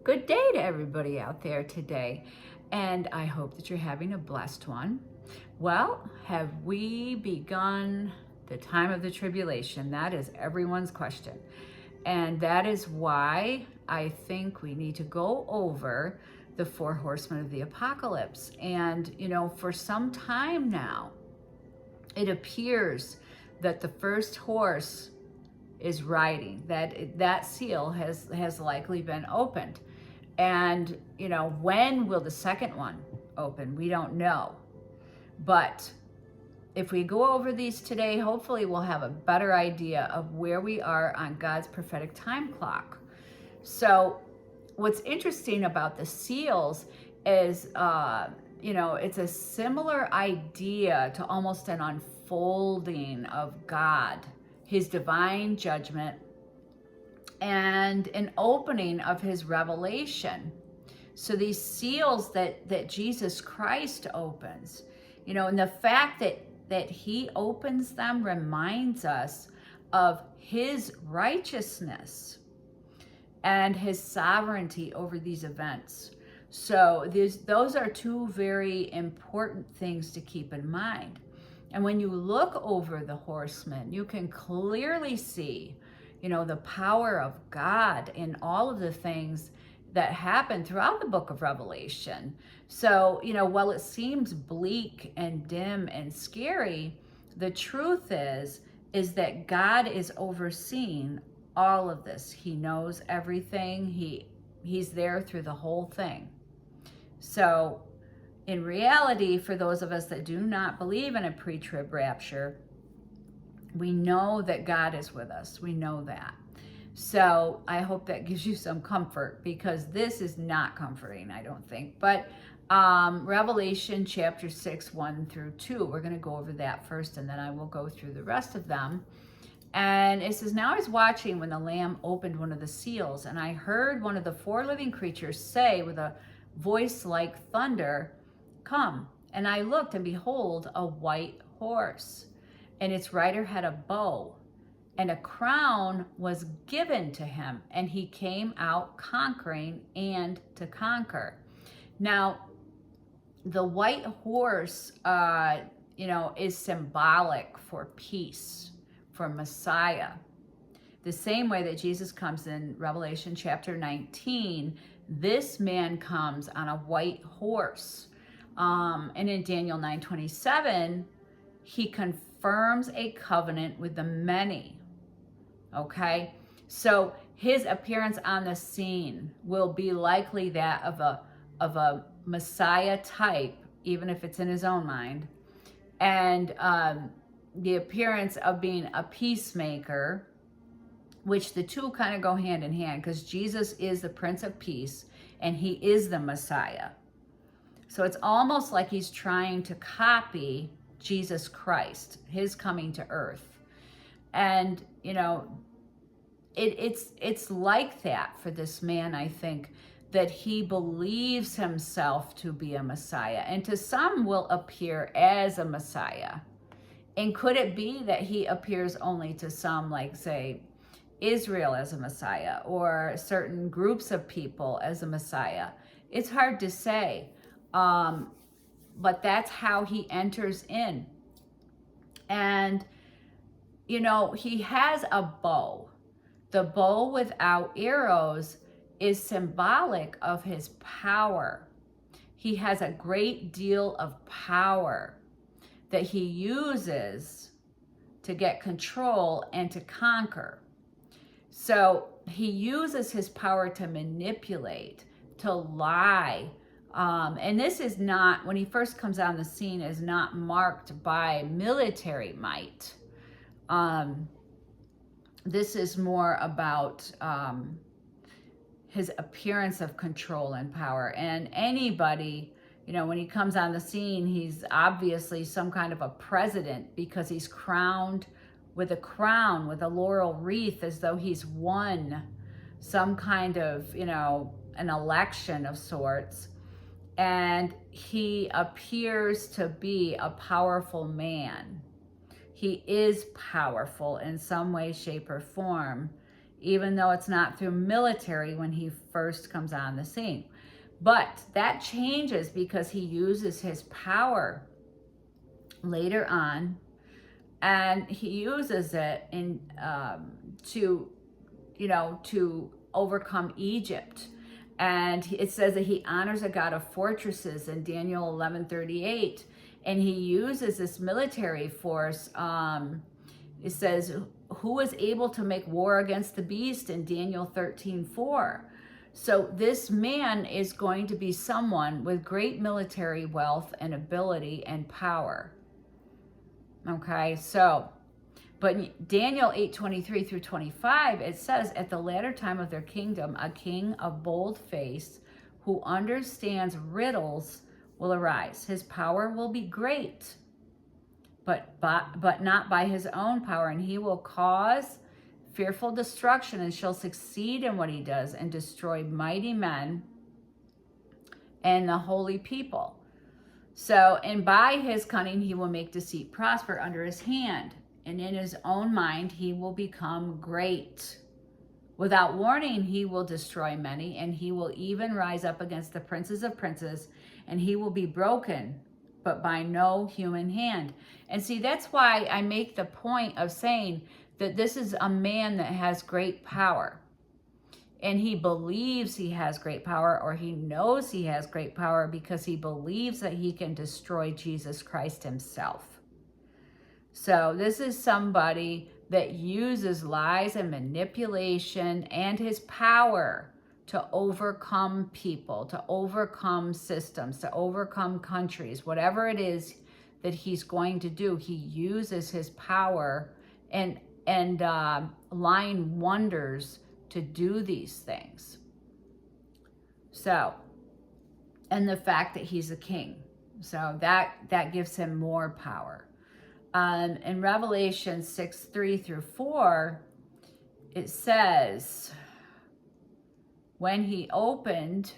Good day to everybody out there today, and I hope that you're having a blessed one. Well, have we begun the time of the tribulation? That is everyone's question. And that is why I think we need to go over the four horsemen of the apocalypse. And, for some time now, it appears that the first horse is riding, that seal has likely been opened. And, when will the second one open? We don't know. But if we go over these today, hopefully we'll have a better idea of where we are on God's prophetic time clock. So what's interesting about the seals is, it's a similar idea to almost an unfolding of God, his divine judgment, and an opening of his revelation. So these seals that Jesus Christ opens, and the fact that he opens them reminds us of his righteousness and his sovereignty over these events. So those are two very important things to keep in mind. And when you look over the horsemen, you can clearly see the power of God in all of the things that happen throughout the book of Revelation. So, while it seems bleak and dim and scary, the truth is that God is overseeing all of this. He knows everything. He's there through the whole thing. So, in reality, for those of us that do not believe in a pre-trib rapture, we know that God is with us. We know that. So I hope that gives you some comfort, because this is not comforting, I don't think. But Revelation chapter 6, 1 through 2, we're going to go over that first, and then I will go through the rest of them. And it says, "Now I was watching when the Lamb opened one of the seals, and I heard one of the four living creatures say with a voice like thunder, 'Come.' And I looked, and behold, a white horse. And its rider had a bow, and a crown was given to him, and he came out conquering and to conquer." Now, the white horse, is symbolic for peace, for Messiah. The same way that Jesus comes in Revelation chapter 19, this man comes on a white horse. And in Daniel 9:27, he confirms a covenant with the many. Okay, so his appearance on the scene will be likely that of a Messiah type, even if it's in his own mind, and the appearance of being a peacemaker, which the two kind of go hand in hand, because Jesus is the Prince of Peace and he is the Messiah. So it's almost like he's trying to copy Jesus Christ, his coming to earth. And, it's like that for this man, I think, that he believes himself to be a Messiah. And to some will appear as a Messiah. And could it be that he appears only to some, like, say, Israel as a Messiah, or certain groups of people as a Messiah? It's hard to say. But that's how he enters in. And, he has a bow. The bow without arrows is symbolic of his power. He has a great deal of power that he uses to get control and to conquer. So he uses his power to manipulate, to lie. And this is not, when he first comes on the scene, is not marked by military might. This is more about his appearance of control and power. And anybody, when he comes on the scene, he's obviously some kind of a president, because he's crowned with a crown, with a laurel wreath, as though he's won some kind of, an election of sorts. And he appears to be a powerful man. He is powerful in some way, shape, or form. even though it's not through military when he first comes on the scene. But that changes because he uses his power later on, and he uses it in to overcome Egypt. And it says that he honors a God of fortresses in Daniel 11:38, and he uses this military force. It says, who is able to make war against the beast in Daniel 13:4. So this man is going to be someone with great military wealth and ability and power. Okay, so, but Daniel 8:23 through 25, it says, at the latter time of their kingdom, a king of bold face who understands riddles will arise. His power will be great, but not by his own power, and he will cause fearful destruction and shall succeed in what he does and destroy mighty men and the holy people. So, and by his cunning he will make deceit prosper under his hand, and in his own mind he will become great. Without warning he will destroy many, and he will even rise up against the princes of princes, and he will be broken, but by no human hand. And see, that's why I make the point of saying that this is a man that has great power. And he believes he has great power, or he knows he has great power because he believes that he can destroy Jesus Christ himself. So this is somebody that uses lies and manipulation and his power to overcome people, to overcome systems, to overcome countries. Whatever it is that he's going to do, he uses his power and lying wonders to do these things. So, and the fact that he's a king, so that gives him more power. In Revelation 6:3 through 4, it says, when he opened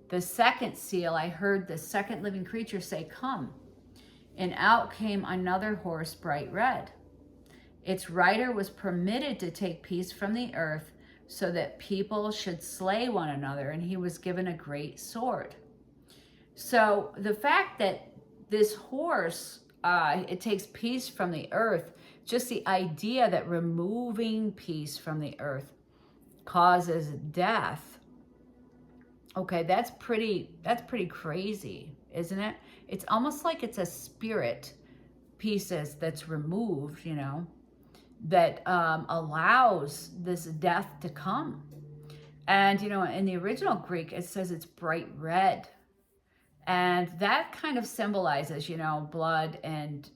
the second seal, I heard the second living creature say, "Come." And out came another horse, bright red. Its rider was permitted to take peace from the earth so that people should slay one another, and he was given a great sword. So the fact that this horse, it takes peace from the earth, just the idea that removing peace from the earth causes death. Okay, that's pretty crazy, isn't it? It's almost like it's a spirit pieces that's removed, that allows this death to come. And, in the original Greek, it says it's bright red. And that kind of symbolizes, blood and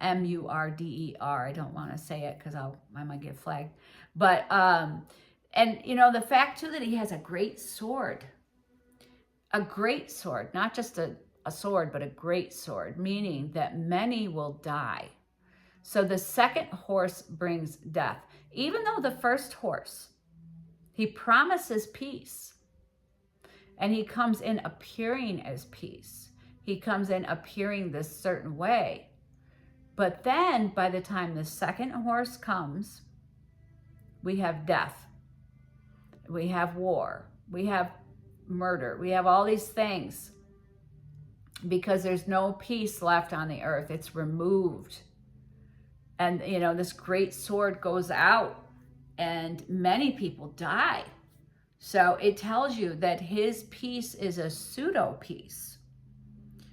M-U-R-D-E-R. I don't want to say it because I might get flagged. But, and, the fact, too, that he has a great sword, not just a sword, but a great sword, meaning that many will die. So the second horse brings death. Even though the first horse, he promises peace. And he comes in appearing as peace. He comes in appearing this certain way. But then by the time the second horse comes, we have death. We have war. We have murder. We have all these things. Because there's no peace left on the earth. It's removed. And, this great sword goes out and many people die. So it tells you that his peace is a pseudo peace.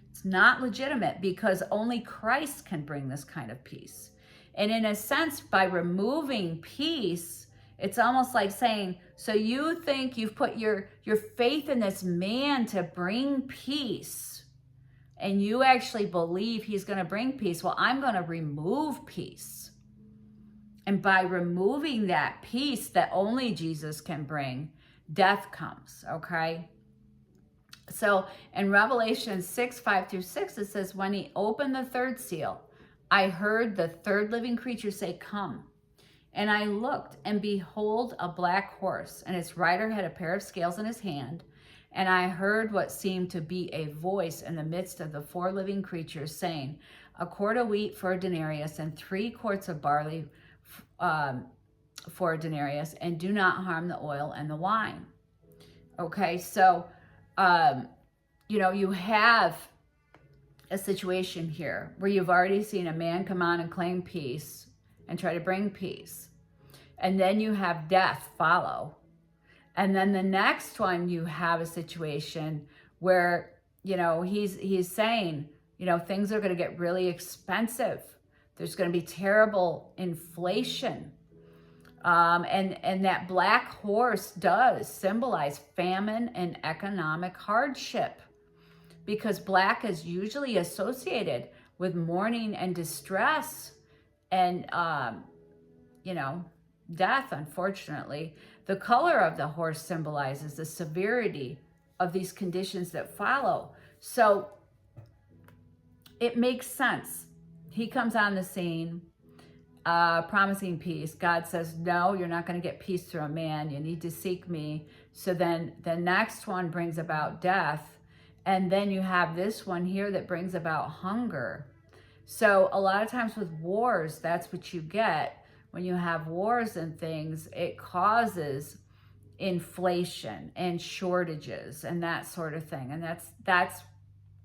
It's not legitimate because only Christ can bring this kind of peace. And in a sense, by removing peace, it's almost like saying, so you think you've put your faith in this man to bring peace, and you actually believe he's going to bring peace. Well, I'm going to remove peace. And by removing that peace that only Jesus can bring, death comes, okay? So in Revelation 6:5 through 6, it says, when he opened the third seal, I heard the third living creature say, "Come." And I looked, and behold, a black horse, and its rider had a pair of scales in his hand. And I heard what seemed to be a voice in the midst of the four living creatures saying, a quart of wheat for a denarius, and 3 quarts of barley for a denarius, and do not harm the oil and the wine. Okay, so, you have a situation here where you've already seen a man come on and claim peace and try to bring peace. And then you have death follow. And then the next one, you have a situation where, he's saying, things are going to get really expensive. There's going to be terrible inflation. And that black horse does symbolize famine and economic hardship, because black is usually associated with mourning and distress and, death, unfortunately. The color of the horse symbolizes the severity of these conditions that follow. So it makes sense. He comes on the scene, promising peace. God says, no, you're not going to get peace through a man. You need to seek me. So then the next one brings about death. And then you have this one here that brings about hunger. So a lot of times with wars, that's what you get. When you have wars and things, it causes inflation and shortages and that sort of thing. And that's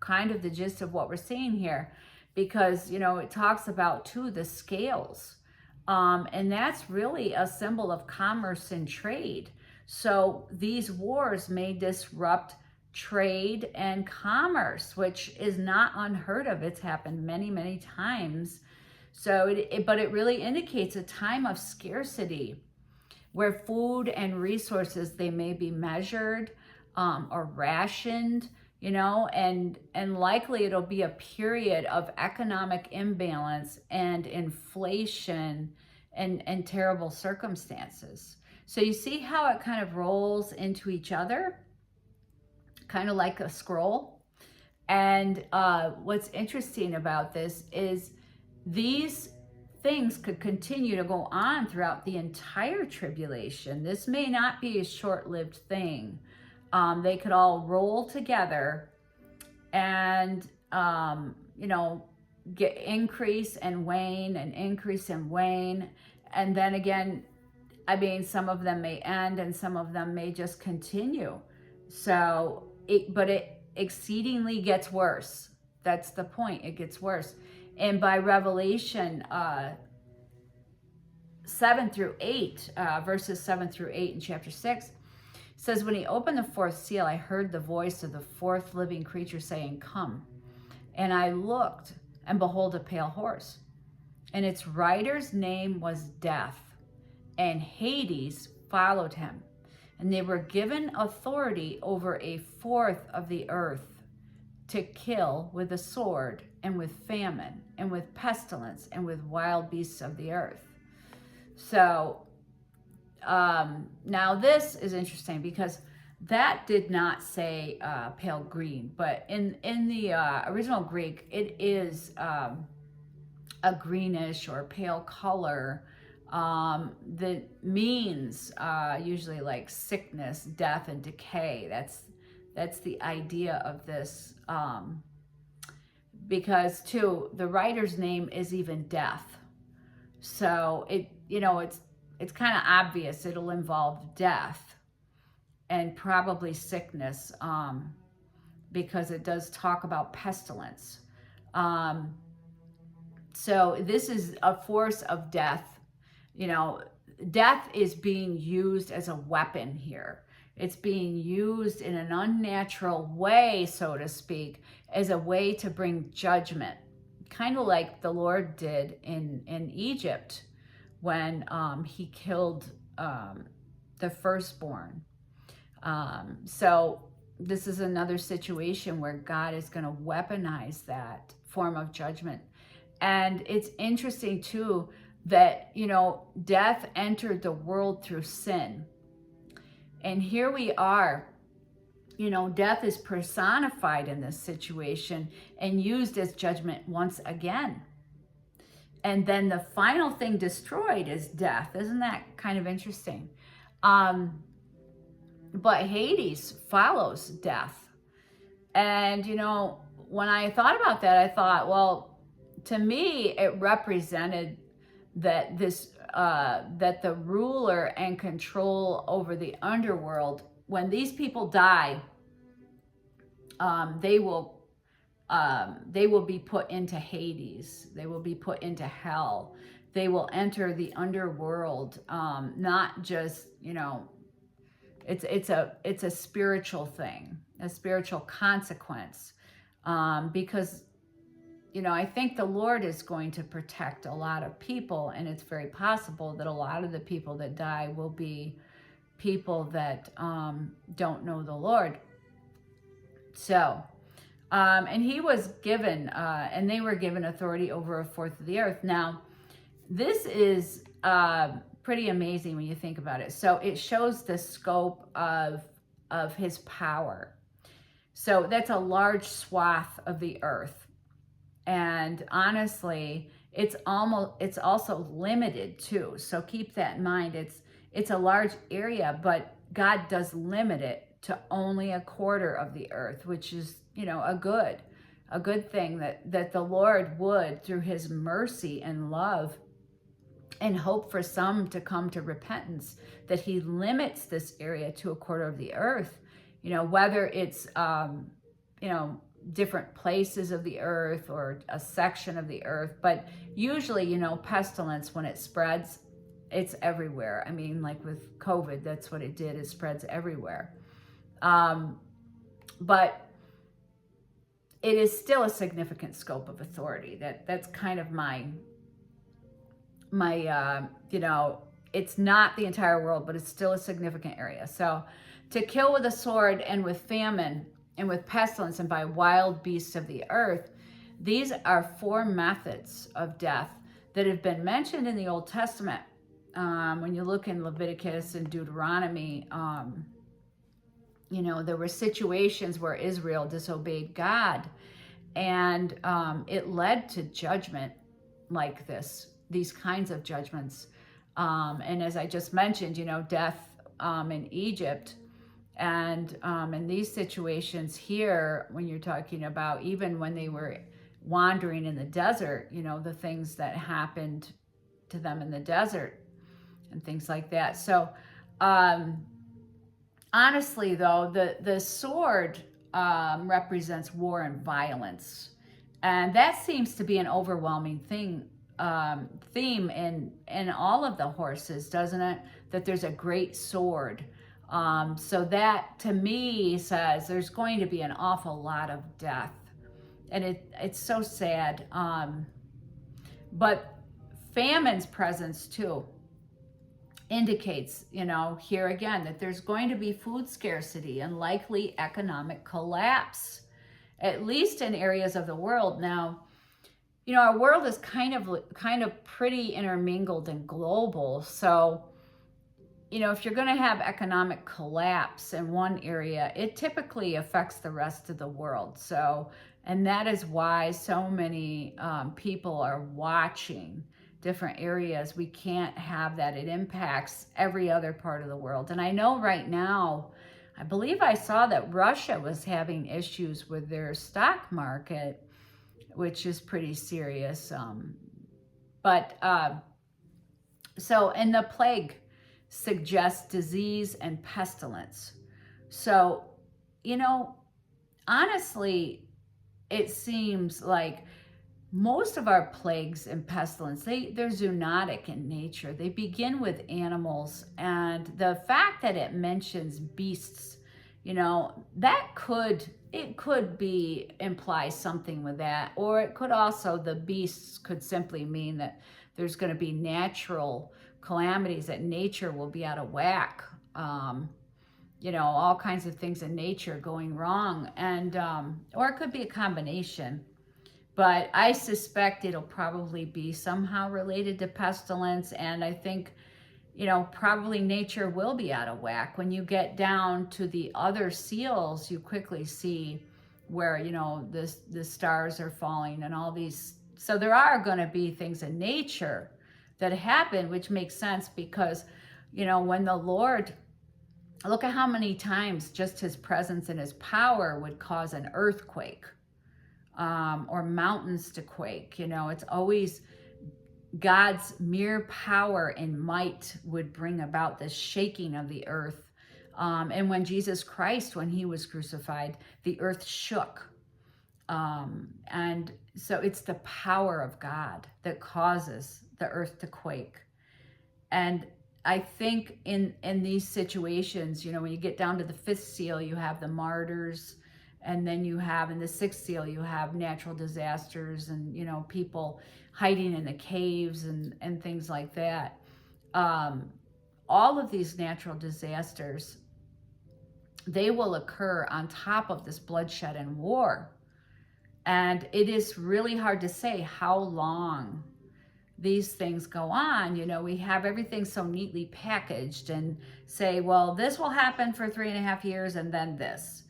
kind of the gist of what we're seeing here, because, it talks about too the scales. And that's really a symbol of commerce and trade. So these wars may disrupt trade and commerce, which is not unheard of. It's happened many, many times. So but it really indicates a time of scarcity where food and resources, they may be measured or rationed, and likely it'll be a period of economic imbalance and inflation and terrible circumstances. So you see how it kind of rolls into each other, kind of like a scroll. And what's interesting about this is these things could continue to go on throughout the entire tribulation. This may not be a short-lived thing. They could all roll together and, get increase and wane and increase and wane. And then again, some of them may end and some of them may just continue. So, but it exceedingly gets worse. That's the point. It gets worse. And by Revelation 7 through 8, verses 7 through 8 in chapter 6, says, when he opened the fourth seal, I heard the voice of the fourth living creature saying, come. And I looked, and behold, a pale horse. And its rider's name was Death, and Hades followed him. And they were given authority over a fourth of the earth to kill with the sword, and with famine, and with pestilence, and with wild beasts of the earth. So now this is interesting, because that did not say pale green, but in the original Greek, it is a greenish or pale color that means usually like sickness, death, and decay. That's the idea of this, because too, the writer's name is even Death. So it's kind of obvious it'll involve death and probably sickness, because it does talk about pestilence. So this is a force of death. Death is being used as a weapon here. It's being used in an unnatural way, so to speak, as a way to bring judgment, kind of like the Lord did in Egypt when he killed the firstborn. So this is another situation where God is going to weaponize that form of judgment. And it's interesting too that, death entered the world through sin. And here we are, death is personified in this situation and used as judgment once again. And then the final thing destroyed is death. Isn't that kind of interesting? But Hades follows death. And, when I thought about that, I thought, well, to me, it represented that this that the ruler and control over the underworld, when these people die, they will be put into Hades. They will be put into hell. They will enter the underworld. Not just, it's a spiritual thing, a spiritual consequence, because I think the Lord is going to protect a lot of people, and it's very possible that a lot of the people that die will be people that don't know the Lord. So, and he was given, and they were given authority over a fourth of the earth. Now, this is pretty amazing when you think about it. So it shows the scope of his power. So that's a large swath of the earth. And honestly, it's also limited too. So keep that in mind. It's a large area, but God does limit it to only a quarter of the earth, which is, a good thing that the Lord would, through his mercy and love and hope for some to come to repentance, that he limits this area to a quarter of the earth, whether it's, different places of the earth or a section of the earth. But usually, pestilence, when it spreads, it's everywhere. I mean, like with COVID, that's what it did. It spreads everywhere. But it is still a significant scope of authority. That's kind of my it's not the entire world, but it's still a significant area. So to kill with a sword and with famine and with pestilence and by wild beasts of the earth, these are 4 methods of death that have been mentioned in the Old Testament. When you look in Leviticus and Deuteronomy, there were situations where Israel disobeyed God, and it led to judgment like these kinds of judgments. And as I just mentioned, death in Egypt. And in these situations here, when you're talking about even when they were wandering in the desert, the things that happened to them in the desert and things like that. So honestly, though, the sword represents war and violence. And that seems to be an overwhelming theme in all of the horses, doesn't it? That there's a great sword. So that, to me, says there's going to be an awful lot of death. And it's so sad. But famine's presence, too, indicates, here again, that there's going to be food scarcity and likely economic collapse, at least in areas of the world. Now, our world is kind of pretty intermingled and global. So, if you're going to have economic collapse in one area, it typically affects the rest of the world. So, and that is why so many people are watching different areas. We can't have that. It impacts every other part of the world. And I know right now, I believe I saw that Russia was having issues with their stock market, which is pretty serious. So, and the plague suggests disease and pestilence. So, honestly, it seems like most of our plagues and pestilence, they're zoonotic in nature. They begin with animals, and the fact that it mentions beasts, that could imply something with that, or it could also, the beasts could simply mean that there's going to be natural calamities, that nature will be out of whack, all kinds of things in nature going wrong, and or it could be a combination. But I suspect it'll probably be somehow related to pestilence, and I think, probably nature will be out of whack. When you get down to the other seals, you quickly see where, the stars are falling and all these. So there are going to be things in nature that happen, which makes sense because, when the Lord, look at how many times just his presence and his power would cause an earthquake, or mountains to quake. It's always God's mere power and might would bring about this shaking of the earth. And when Jesus Christ, when he was crucified, the earth shook. And so it's the power of God that causes the earth to quake. And I think in these situations, you know, when you get down to the fifth seal, you have the martyrs, and then you have in the sixth seal, you have natural disasters and, you know, people hiding in the caves and things like that. All of these natural disasters, they will occur on top of this bloodshed and war. And it is really hard to say how long these things go on. You know, we have everything so neatly packaged and say, well, this will happen for 3.5 years and then this.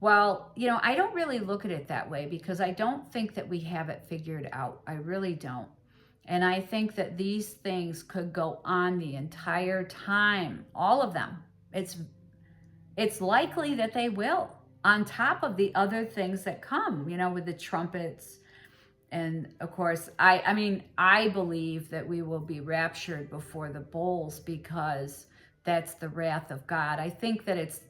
Well, you know, I don't really look at it that way because I don't think that we have it figured out. I really don't. And I think that these things could go on the entire time, all of them. It's likely that they will, on top of the other things that come, you know, with the trumpets. And of course, I believe that we will be raptured before the bowls because that's the wrath of God. I think that it's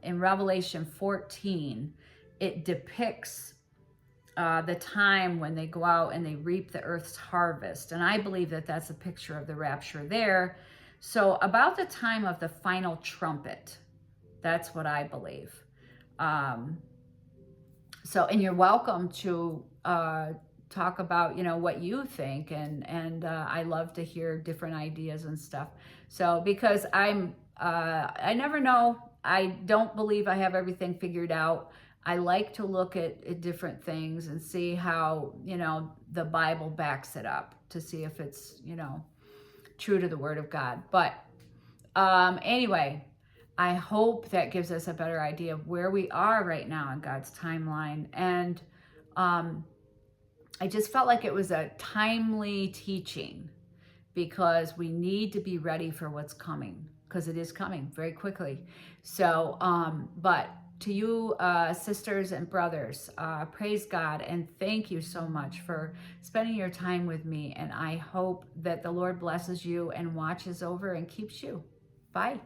in Revelation 14, it depicts the time when they go out and they reap the earth's harvest. And I believe that that's a picture of the rapture there. So about the time of the final trumpet, that's what I believe. So, and you're welcome to talk about, you know, what you think, and I love to hear different ideas and stuff. So, because I never know. I don't believe I have everything figured out. I like to look at different things and see how, you know, the Bible backs it up to see if it's, you know, true to the Word of God. But anyway, I hope that gives us a better idea of where we are right now in God's timeline. And I just felt like it was a timely teaching because we need to be ready for what's coming, because it is coming very quickly. So, but to you, sisters and brothers, praise God and thank you so much for spending your time with me. And I hope that the Lord blesses you and watches over and keeps you. Bye.